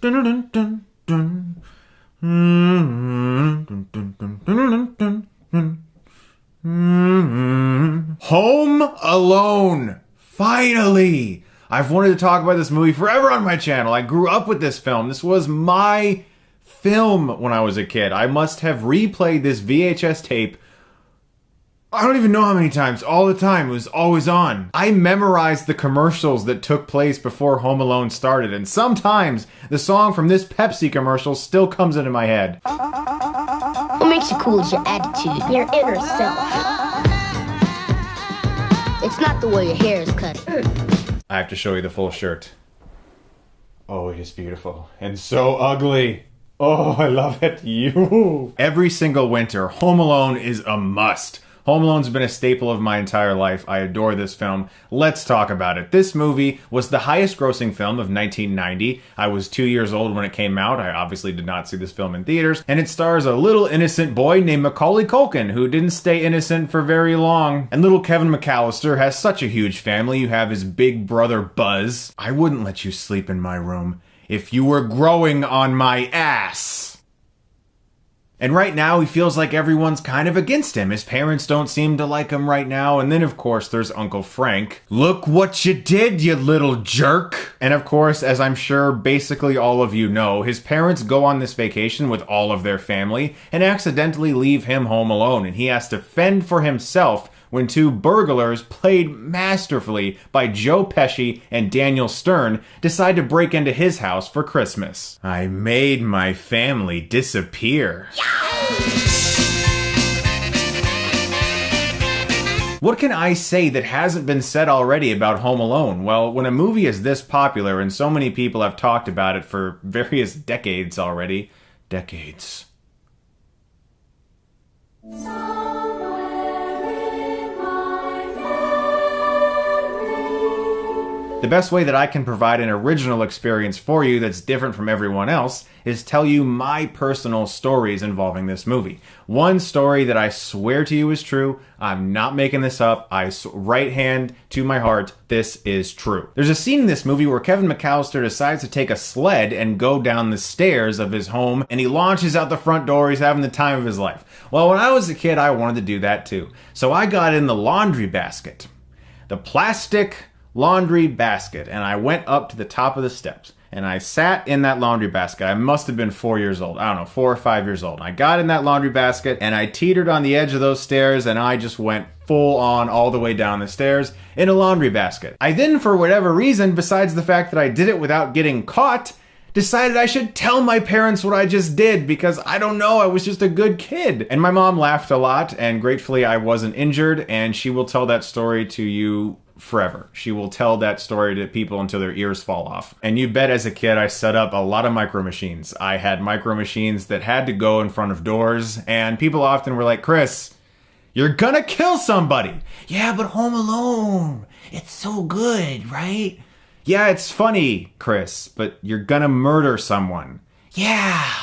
Home Alone! Finally! I've wanted to talk about this movie forever on my channel. I grew up with this film. This was my film when I was a kid. I must have replayed this VHS tape, I don't even know how many times, all the time. It was always on. I memorized the commercials that took place before Home Alone started, and sometimes the song from this Pepsi commercial still comes into my head. What makes you cool is your attitude, your inner self. It's not the way your hair is cut. I have to show you the full shirt. Oh, it is beautiful. And so ugly. Oh, I love it. You. Every single winter, Home Alone is a must. Home Alone's been a staple of my entire life. I adore this film. Let's talk about it. This movie was the highest grossing film of 1990. I was 2 years old when it came out. I obviously did not see this film in theaters. And it stars a little innocent boy named Macaulay Culkin, who didn't stay innocent for very long. And little Kevin McAllister has such a huge family. You have his big brother Buzz. I wouldn't let you sleep in my room if you were growing on my ass. And right now, he feels like everyone's kind of against him. His parents don't seem to like him right now. And then, of course, there's Uncle Frank. Look what you did, you little jerk. And of course, as I'm sure basically all of you know, his parents go on this vacation with all of their family and accidentally leave him home alone. And he has to fend for himself when two burglars, played masterfully by Joe Pesci and Daniel Stern, decide to break into his house for Christmas. I made my family disappear. What can I say that hasn't been said already about Home Alone? Well, when a movie is this popular and so many people have talked about it for various decades already, decades. The best way that I can provide an original experience for you that's different from everyone else is tell you my personal stories involving this movie. One story that I swear to you is true. I'm not making this up. Right hand to my heart, this is true. There's a scene in this movie where Kevin McAllister decides to take a sled and go down the stairs of his home, and he launches out the front door. He's having the time of his life. Well, when I was a kid, I wanted to do that too. So I got in the laundry basket. The plastic laundry basket, and I went up to the top of the steps and I sat in that laundry basket. I must have been 4 years old. I don't know, 4 or 5 years old. I got in that laundry basket and I teetered on the edge of those stairs and I just went full on all the way down the stairs in a laundry basket. I then, for whatever reason, besides the fact that I did it without getting caught, decided I should tell my parents what I just did because I don't know, I was just a good kid. And my mom laughed a lot, and gratefully I wasn't injured, and she will tell that story to you forever. She will tell that story to people until their ears fall off. And you bet as a kid I set up a lot of micro machines. I had micro machines that had to go in front of doors, and people often were like, Chris, you're gonna kill somebody. Yeah, but Home Alone, it's so good, right? Yeah, it's funny, Chris, but you're gonna murder someone. Yeah.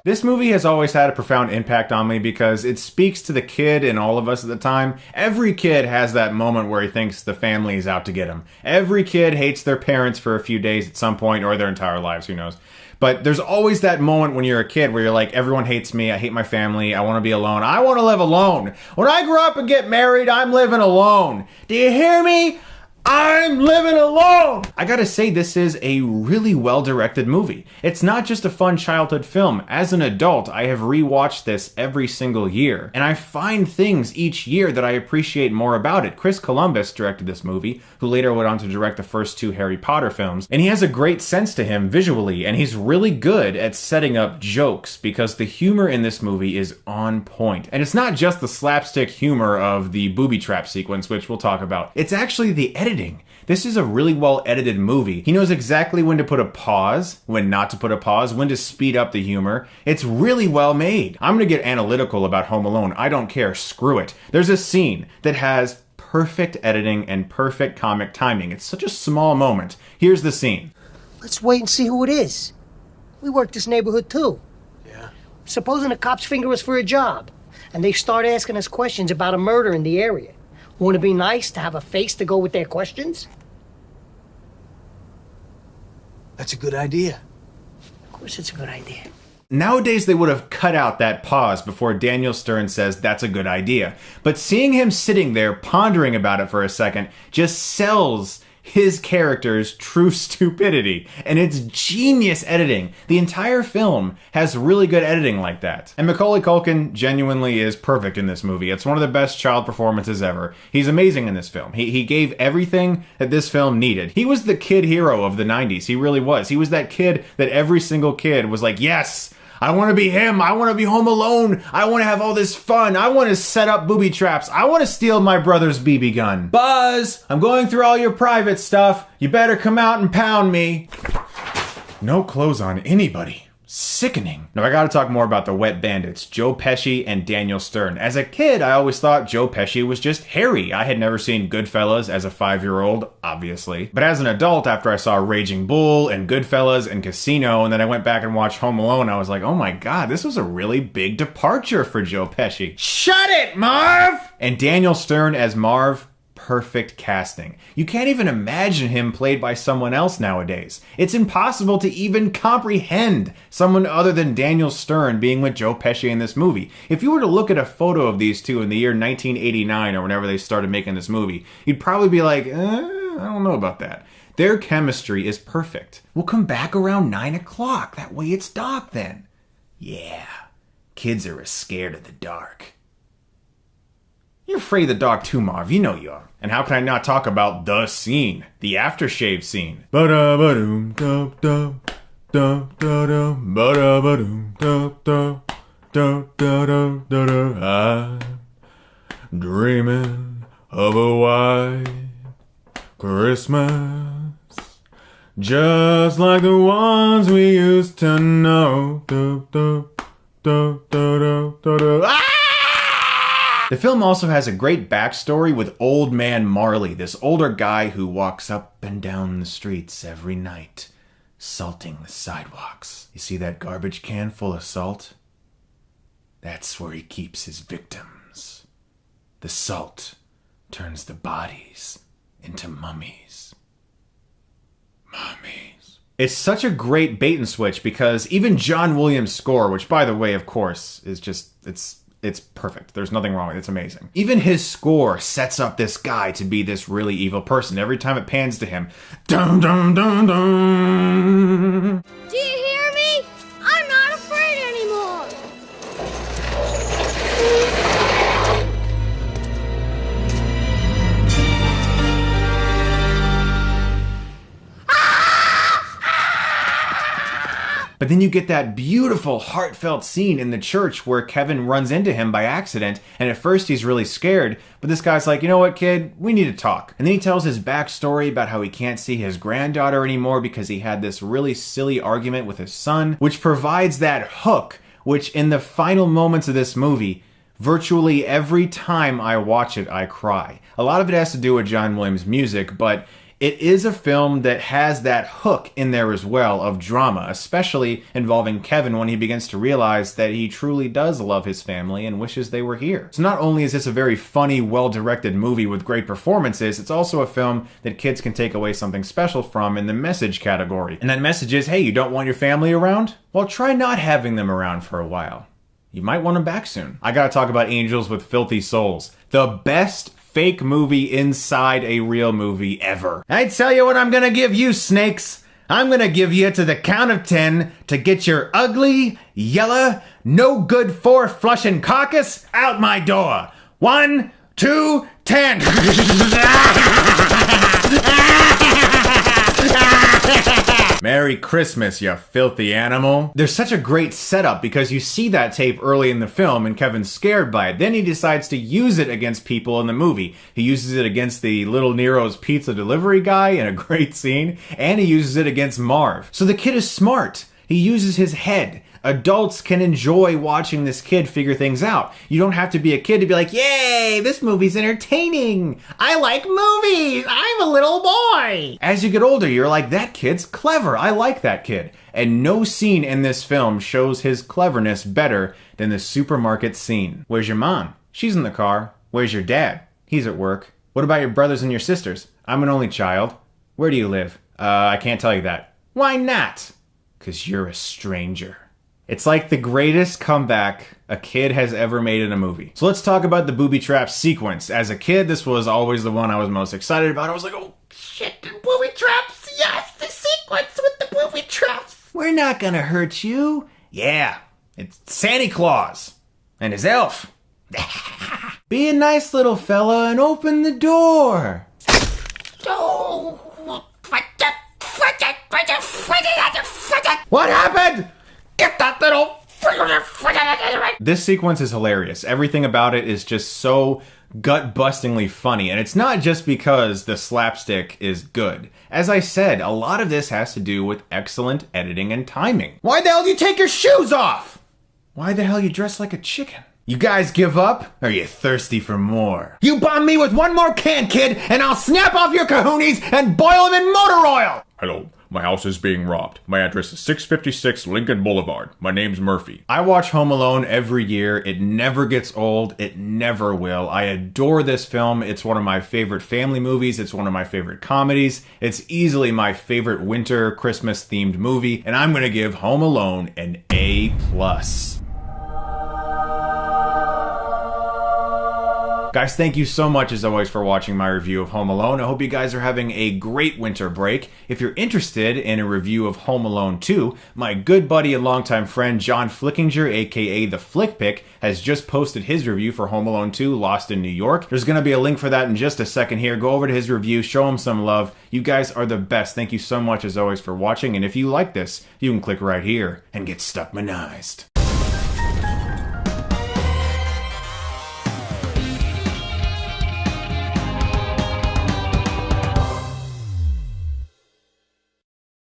This movie has always had a profound impact on me because it speaks to the kid in all of us at the time. Every kid has that moment where he thinks the family is out to get him. Every kid hates their parents for a few days at some point, or their entire lives, who knows. But there's always that moment when you're a kid where you're like, everyone hates me, I hate my family, I want to be alone. I want to live alone. When I grow up and get married, I'm living alone. Do you hear me? I'm living alone! I gotta say, this is a really well-directed movie. It's not just a fun childhood film. As an adult, I have rewatched this every single year, and I find things each year that I appreciate more about it. Chris Columbus directed this movie, who later went on to direct the first 2 Harry Potter films, and he has a great sense to him visually, and he's really good at setting up jokes, because the humor in this movie is on point. And it's not just the slapstick humor of the booby trap sequence, which we'll talk about. It's actually the editing. This is a really well-edited movie. He knows exactly when to put a pause, when not to put a pause, when to speed up the humor. It's really well made. I'm gonna get analytical about Home Alone. I don't care. Screw it. There's a scene that has perfect editing and perfect comic timing. It's such a small moment. Here's the scene. Let's wait and see who it is. We work this neighborhood too. Yeah. Supposing the cops finger us for a job, and they start asking us questions about a murder in the area. Won't it be nice to have a face to go with their questions? That's a good idea. Of course it's a good idea. Nowadays, they would have cut out that pause before Daniel Stern says that's a good idea. But seeing him sitting there pondering about it for a second just sells his character's true stupidity. And it's genius editing. The entire film has really good editing like that. And Macaulay Culkin genuinely is perfect in this movie. It's one of the best child performances ever. He's amazing in this film. He gave everything that this film needed. He was the kid hero of the 90s. He really was. He was that kid that every single kid was like, yes, I want to be him. I want to be home alone. I want to have all this fun. I want to set up booby traps. I want to steal my brother's BB gun. Buzz, I'm going through all your private stuff. You better come out and pound me. No clothes on anybody. Sickening. Now I gotta talk more about the Wet Bandits, Joe Pesci and Daniel Stern. As a kid, I always thought Joe Pesci was just hairy. I had never seen Goodfellas as a 5-year-old, obviously. But as an adult, after I saw Raging Bull and Goodfellas and Casino, and then I went back and watched Home Alone, I was like, oh my god, this was a really big departure for Joe Pesci. Shut it, Marv! And Daniel Stern as Marv, perfect casting. You can't even imagine him played by someone else nowadays. It's impossible to even comprehend someone other than Daniel Stern being with Joe Pesci in this movie. If you were to look at a photo of these two in the year 1989 or whenever they started making this movie, you'd probably be like, I don't know about that. Their chemistry is perfect. We'll come back around 9 o'clock. That way it's dark then. Yeah, kids are scared of the dark. You're afraid of the dark too, Marv. You know you are. And how can I not talk about the scene? The aftershave scene. Ba-da-ba-doom, dum-dum, dum-da-dum, ba-da-ba-doom, dum-dum, dum-da-dum, I'm dreaming of a white Christmas, just like the ones we used to know. Dum-dum, dum-da-dum, dum-dum. Ah! The film also has a great backstory with Old Man Marley, this older guy who walks up and down the streets every night, salting the sidewalks. You see that garbage can full of salt? That's where he keeps his victims. The salt turns the bodies into mummies. Mummies. It's such a great bait and switch because even John Williams' score, which by the way, of course, is just, it's perfect. There's nothing wrong with it. It's amazing. Even his score sets up this guy to be this really evil person. Every time it pans to him, dum dum dum dum. Do you hear me? I'm not afraid anymore. But then you get that beautiful, heartfelt scene in the church where Kevin runs into him by accident, and at first he's really scared, but this guy's like, you know what, kid? We need to talk. And then he tells his backstory about how he can't see his granddaughter anymore because he had this really silly argument with his son, which provides that hook, which in the final moments of this movie, virtually every time I watch it, I cry. A lot of it has to do with John Williams' music, but it is a film that has that hook in there as well of drama, especially involving Kevin when he begins to realize that he truly does love his family and wishes they were here. So not only is this a very funny, well-directed movie with great performances, it's also a film that kids can take away something special from in the message category. And that message is, hey, you don't want your family around? Well, try not having them around for a while. You might want them back soon. I gotta talk about Angels with Filthy Souls. The best fake movie inside a real movie ever. I tell you what I'm gonna give you, snakes. I'm gonna give you to the count of 10 to get your ugly, yellow, no good for flushing carcass out my door. 1, 2, 10. Merry Christmas, you filthy animal. There's such a great setup because you see that tape early in the film and Kevin's scared by it. Then he decides to use it against people in the movie. He uses it against the Little Nero's pizza delivery guy in a great scene, and he uses it against Marv. So the kid is smart. He uses his head. Adults can enjoy watching this kid figure things out. You don't have to be a kid to be like, yay, this movie's entertaining. I like movies. I'm a little boy. As you get older, you're like, that kid's clever. I like that kid. And no scene in this film shows his cleverness better than the supermarket scene. Where's your mom? She's in the car. Where's your dad? He's at work. What about your brothers and your sisters? I'm an only child. Where do you live? I can't tell you that. Why not? 'Cause you're a stranger. It's like the greatest comeback a kid has ever made in a movie. So let's talk about the booby trap sequence. As a kid, this was always the one I was most excited about. I was like, oh shit, the booby traps! Yes, the sequence with the booby traps! We're not gonna hurt you. Yeah, it's Santa Claus and his elf. Be a nice little fella and open the door. What happened? Get that little... This sequence is hilarious. Everything about it is just so gut-bustingly funny, and it's not just because the slapstick is good. As I said, a lot of this has to do with excellent editing and timing. Why the hell do you take your shoes off? Why the hell you dress like a chicken? You guys give up? Or are you thirsty for more? You bomb me with one more can, kid, and I'll snap off your kahunas and boil them in motor oil! Hello, my house is being robbed. My address is 656 Lincoln Boulevard. My name's Murphy. I watch Home Alone every year. It never gets old. It never will. I adore this film. It's one of my favorite family movies. It's one of my favorite comedies. It's easily my favorite winter Christmas themed movie, and I'm gonna give Home Alone an A+. Guys, thank you so much as always for watching my review of Home Alone. I hope you guys are having a great winter break. If you're interested in a review of Home Alone 2, my good buddy and longtime friend John Flickinger, aka The Flick Pick, has just posted his review for Home Alone 2 Lost in New York. There's going to be a link for that in just a second here. Go over to his review, show him some love. You guys are the best. Thank you so much as always for watching, and if you like this, you can click right here and get Stuckmanized.